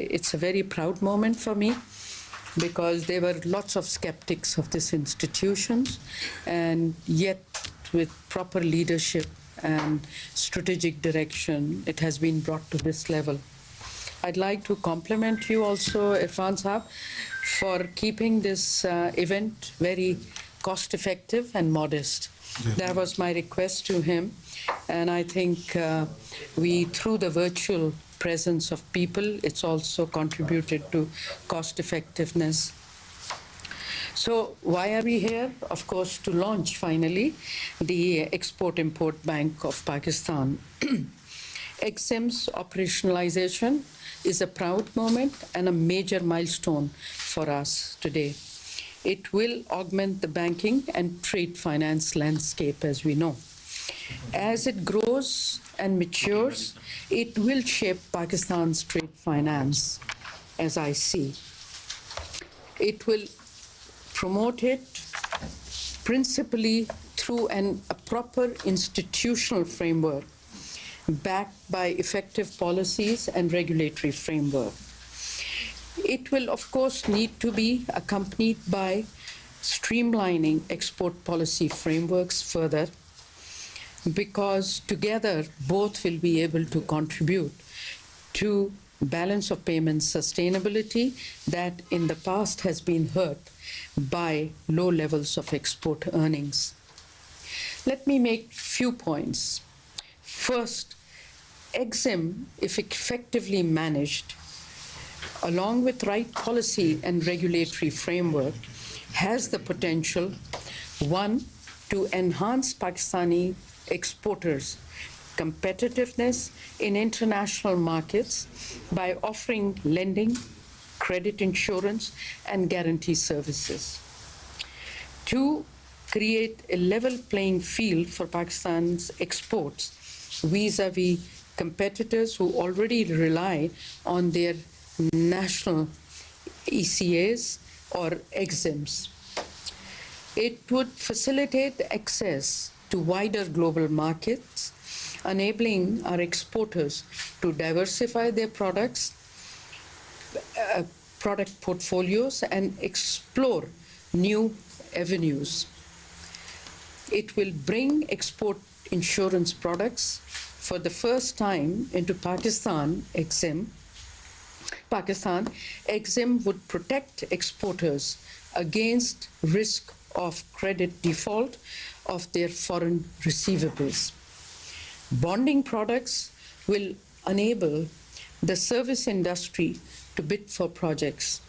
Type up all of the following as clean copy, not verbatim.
It's a very proud moment for me because there were lots of skeptics of this institution, and yet with proper leadership and strategic direction, it has been brought to this level. I'd like to compliment you also, Irfan Saab, for keeping this event very cost-effective and modest. That was my request to him, and I think we, through the virtual presence of people, it's also contributed to cost-effectiveness. So why are we here? Of course, to launch finally the Export-Import Bank of Pakistan. EXIM's operationalization is a proud moment and a major milestone for us today. It will augment the banking and trade finance landscape, as we know. As it grows and matures, it will shape Pakistan's trade finance, as I see. It will promote it principally through a proper institutional framework backed by effective policies and regulatory framework. It will, of course, need to be accompanied by streamlining export policy frameworks further, because together both will be able to contribute to balance of payments sustainability that in the past has been hurt by low levels of export earnings. Let me make few points. First, EXIM, if effectively managed, along with right policy and regulatory framework, has the potential, one, to enhance Pakistani exporters' competitiveness in international markets by offering lending, credit insurance, and guarantee services. Two, create a level playing field for Pakistan's exports vis-à-vis competitors who already rely on their national ECAs or EXIMs. It would facilitate access to wider global markets, enabling our exporters to diversify their product portfolios and explore new avenues. It will bring export insurance products for the first time into Pakistan. EXIM would protect exporters against risk of credit default of their foreign receivables. Bonding products will enable the service industry to bid for projects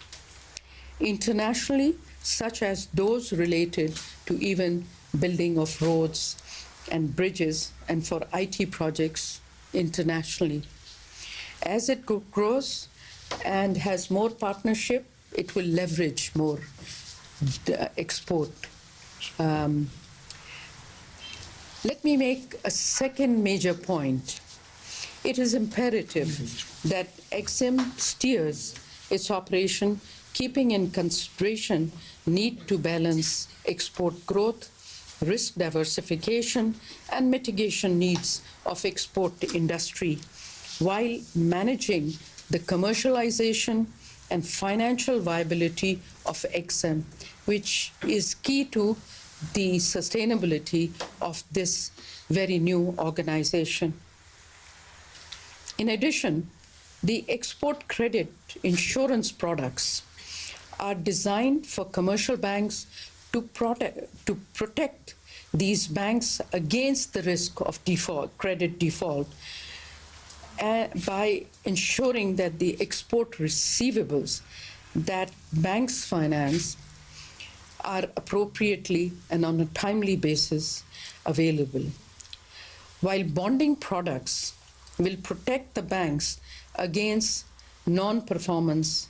internationally, such as those related to even building of roads and bridges, and for IT projects internationally. As it grows and has more partnership, it will leverage more the export. Let me make a second major point. It is imperative that EXIM steers its operation, keeping in consideration need to balance export growth, risk diversification, and mitigation needs of export industry, while managing the commercialization and financial viability of EXIM, which is key to the sustainability of this very new organization. In addition, the export credit insurance products are designed for commercial banks to protect these banks against the risk of default, credit default, by ensuring that the export receivables that banks finance are appropriately and on a timely basis available. While bonding products will protect the banks against non-performance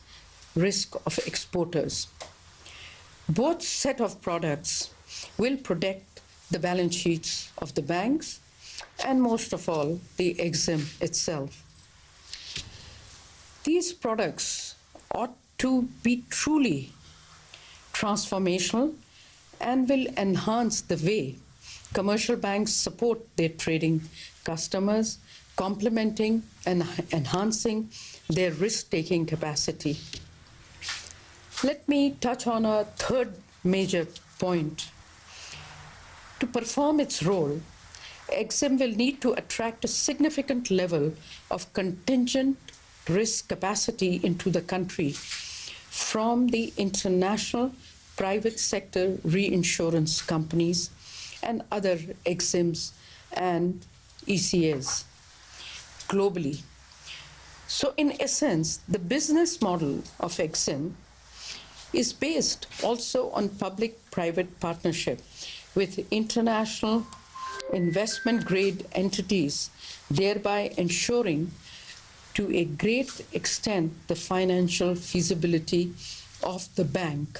risk of exporters. Both set of products will protect the balance sheets of the banks and, most of all, the EXIM itself. These products ought to be truly transformational and will enhance the way commercial banks support their trading customers, complementing and enhancing their risk-taking capacity. Let me touch on a third major point. To perform its role, EXIM will need to attract a significant level of contingent risk capacity into the country from the international private sector reinsurance companies and other EXIMs and ECAs globally. So in essence, the business model of EXIM is based also on public-private partnership with international investment-grade entities, thereby ensuring to a great extent the financial feasibility of the bank.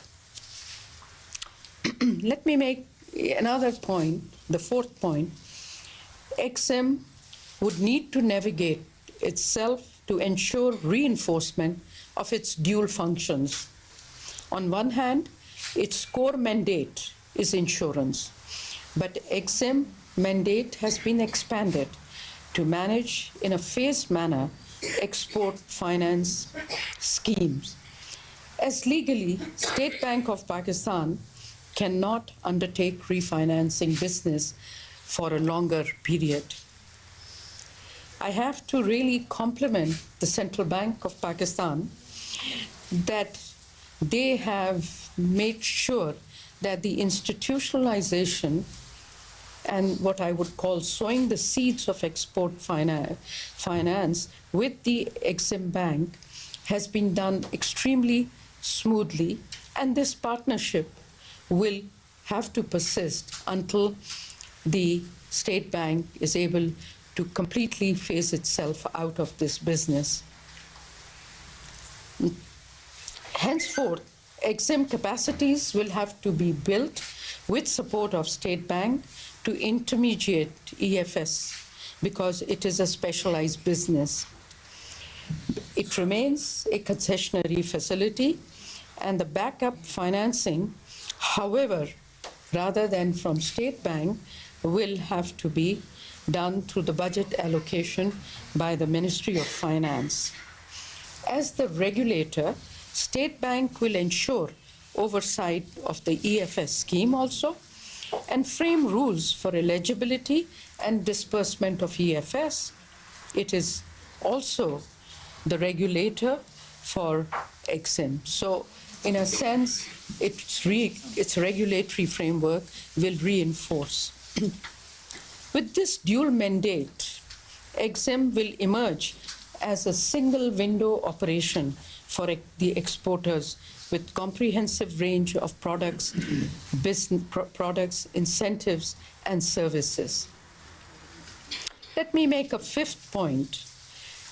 Let me make another point, the fourth point. EXIM would need to navigate itself to ensure reinforcement of its dual functions. On one hand, its core mandate is insurance, but EXIM mandate has been expanded to manage in a phased manner export finance schemes. As legally, State Bank of Pakistan cannot undertake refinancing business for a longer period. I have to really compliment the Central Bank of Pakistan that they have made sure that the institutionalization and what I would call sowing the seeds of export finance with the EXIM Bank has been done extremely smoothly, and this partnership will have to persist until the State Bank is able to completely phase itself out of this business. Henceforth, EXIM capacities will have to be built with support of State Bank to intermediate EFS because it is a specialized business. It remains a concessionary facility, and the backup financing, however, rather than from State Bank, will have to be done through the budget allocation by the Ministry of Finance. As the regulator, State Bank will ensure oversight of the EFS scheme also and frame rules for eligibility and disbursement of EFS. It is also the regulator for EXIM. So in a sense, its regulatory framework will reinforce. With this dual mandate, EXIM will emerge as a single window operation for the exporters with comprehensive range of products, products, incentives, and services. Let me make a fifth point.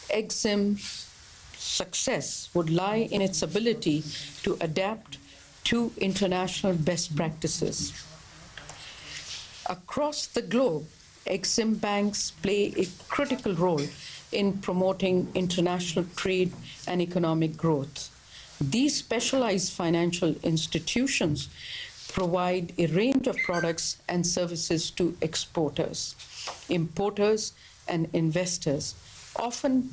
EXIM's success would lie in its ability to adapt to international best practices. Across the globe, EXIM banks play a critical role in promoting international trade and economic growth. These specialized financial institutions provide a range of products and services to exporters, importers, and investors, often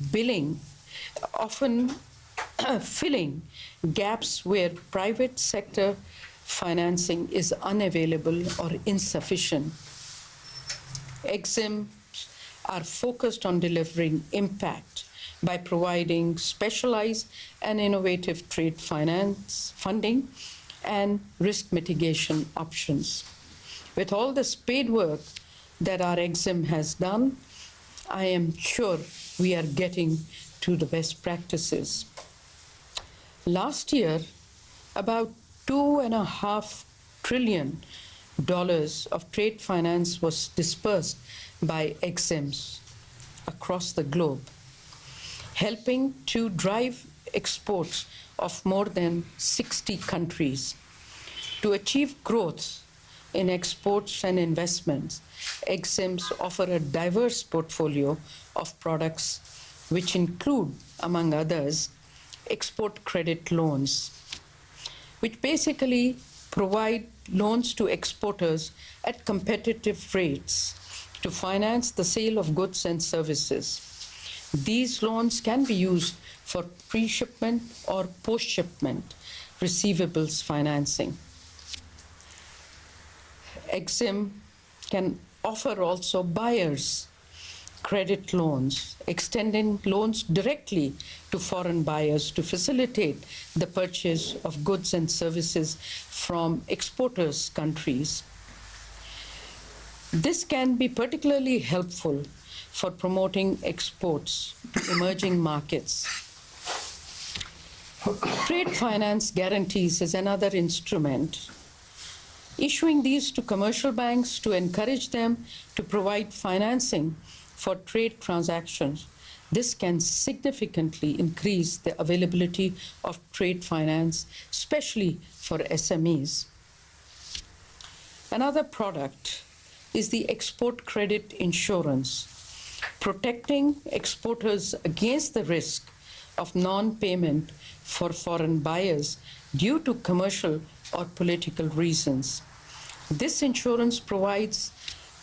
filling gaps where private sector financing is unavailable or insufficient. EXIM are focused on delivering impact by providing specialized and innovative trade finance funding and risk mitigation options. With all the spade work that our EXIM has done, I am sure we are getting to the best practices. Last year, about $2.5 trillion of trade finance was dispersed by EXIMs across the globe, helping to drive exports of more than 60 countries. To achieve growth in exports and investments, EXIMs offer a diverse portfolio of products which include, among others, export credit loans, which basically provide loans to exporters at competitive rates to finance the sale of goods and services. These loans can be used for pre-shipment or post-shipment receivables financing. EXIM can offer also buyers credit loans, extending loans directly to foreign buyers to facilitate the purchase of goods and services from exporters' countries. This can be particularly helpful for promoting exports to emerging markets. Trade finance guarantees is another instrument. Issuing these to commercial banks to encourage them to provide financing for trade transactions, this can significantly increase the availability of trade finance, especially for SMEs. Another product is the export credit insurance, protecting exporters against the risk of non-payment for foreign buyers due to commercial or political reasons. This insurance provides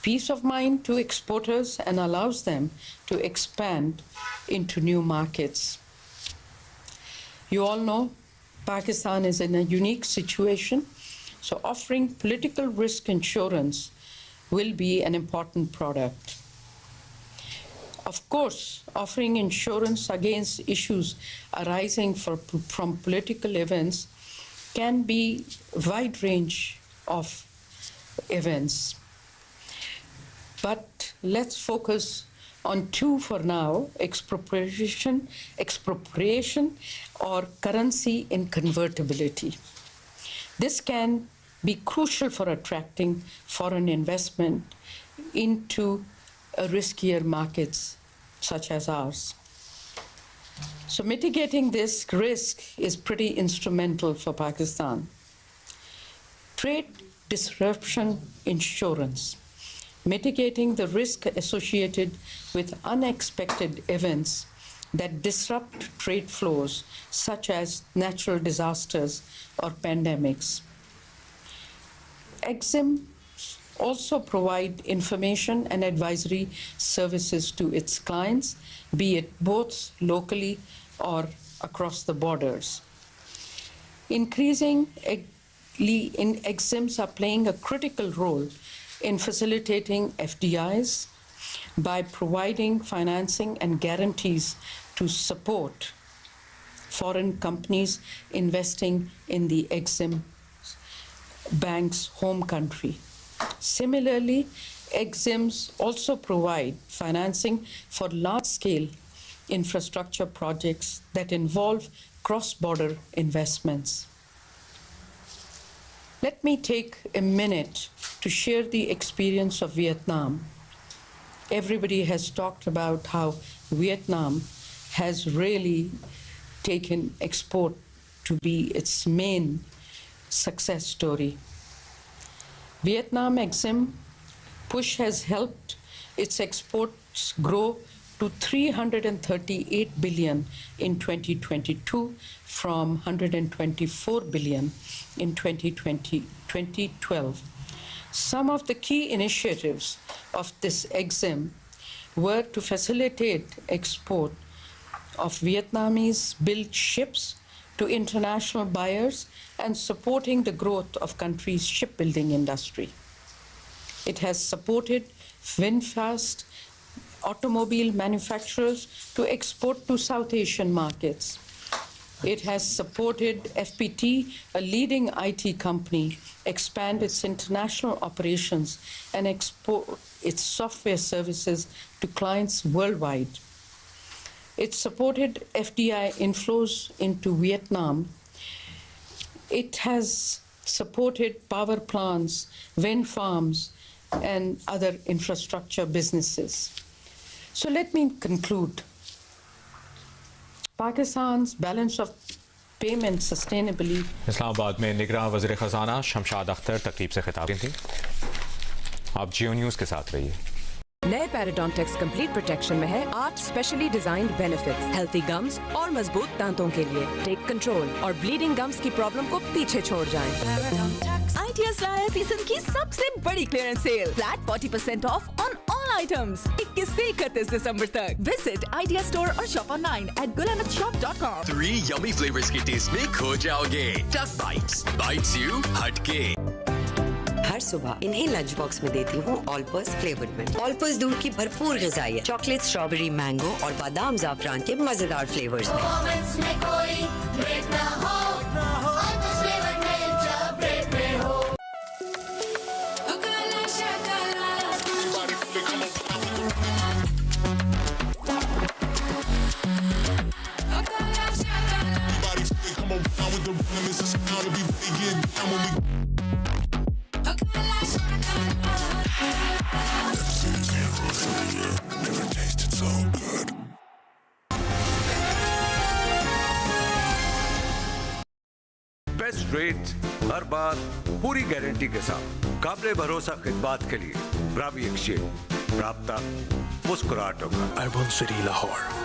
peace of mind to exporters and allows them to expand into new markets. You all know Pakistan is in a unique situation, so offering political risk insurance will be an important product. Of course, offering insurance against issues arising from political events can be a wide range of events. But let's focus on two for now: expropriation or currency inconvertibility. This can be crucial for attracting foreign investment into riskier markets such as ours. So mitigating this risk is pretty instrumental for Pakistan. Trade disruption insurance, mitigating the risk associated with unexpected events that disrupt trade flows, such as natural disasters or pandemics. EXIM also provide information and advisory services to its clients, be it both locally or across the borders. Increasingly, EXIMs are playing a critical role in facilitating FDIs by providing financing and guarantees to support foreign companies investing in the EXIM bank's home country. Similarly, EXIMs also provide financing for large-scale infrastructure projects that involve cross-border investments. Let me take a minute to share the experience of Vietnam. Everybody has talked about how Vietnam has really taken export to be its main success story. Vietnam EXIM push has helped its exports grow to 338 billion in 2022 from 124 billion in 2012. Some of the key initiatives of this EXIM were to facilitate export of Vietnamese-built ships to international buyers and supporting the growth of country's shipbuilding industry. It has supported VinFast automobile manufacturers to export to South Asian markets. It has supported FPT, a leading IT company, expand its international operations and export its software services to clients worldwide. It supported FDI inflows into Vietnam. It has supported power plants, wind farms, and other infrastructure businesses. So let me conclude. Pakistan's balance of payment sustainably. Islamabad में निगरान वज़ीर ख़ज़ाना शमशाद अख्तर तकरीब से खिताब थी। आप जियो news के साथ रहिए। नए पैराडोंटेक्स कंप्लीट प्रोटेक्शन में है 8 specially designed benefits healthy gums और मजबूत दांतों के लिए। टेक कंट्रोल और ब्लीडिंग गम्स की प्रॉब्लम को पीछे छोड़ जाएं। ITS लाया सीजन की सबसे बड़ी clearance sale, flat 40% off on all items 21 से 31 दिसंबर तक। विजिट आइडिया स्टोर और shop online at gulahmetshop.com। 3 yummy flavors के टेस्ट में खो जाओगे। टक बाइट्स, बाइट्स यू हटके। हर सुबह इन्हें लंच बॉक्स में देती हूँ ऑलपर्स फ्लेवर्ड में। ऑलपर्स दूध की भरपूर ग़िज़ाई है, चॉकलेट, स्ट्रॉबेरी, मैंगो और बादाम ज़ाफ़रान के मजेदार फ्लेवर्स में। बेस्ट रेट हर बार पूरी गारंटी के साथ काबिले भरोसा खिदमत के लिए ब्रावी एक्सचेंज, राब्ता मुस्कुराहटों का। Urban city Lahore.